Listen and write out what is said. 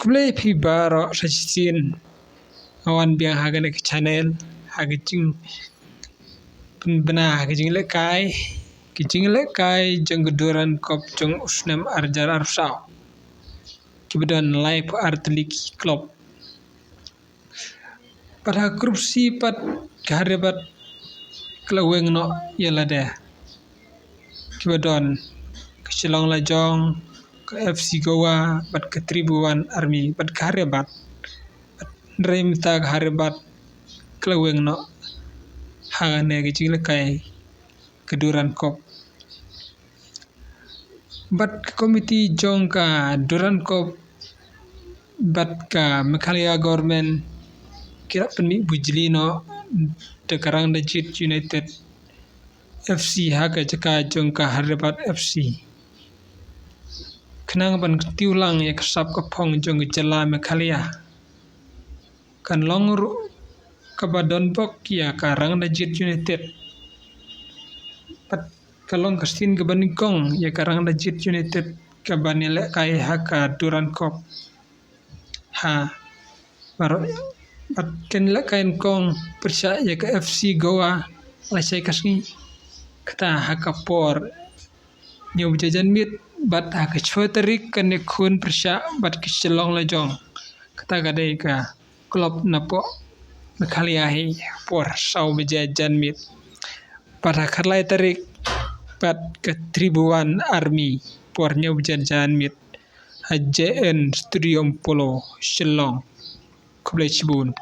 Kublai phi baro sajin awan biang hagan ke channel hagajing bena hagajing lekai jeng geduran kop jeng usnam arjar arsau kibedan live artliki klop pada kursi pat kaharebat kelaweng no yelade kibedon kecelong lajong ke FC Goa bat ke Tribuan Army bat kaharebat Dream tag harebat kelaweng no hangane gijing lekai keduran kop bat komiti jong ka duran kop bat ka Mekhalia government kira penmi bujlino dekarang Dajit United FC haga jeka jong ka harebat FC kenang ban tiulang ya kesap kepong jong jela Mekhalia kan longur kabadon bok ya karang Dajit United pat kalong kastin kebanikong ya karang Dajit United kabanile kai haka duran kop ha baru pat ken le kain kong persa ya ke FC Goa lasai kasni kata haka por nyob jajan mit bat haka chotrik kan kun persa bat kicelong lajong kata gadai ka klub napo Mekhalia hi por sau bejajan mit pada karlai tarik pat ke Tribuan Army por nyob jajan mit HJN Studio Polo Shillong Kublai Cibun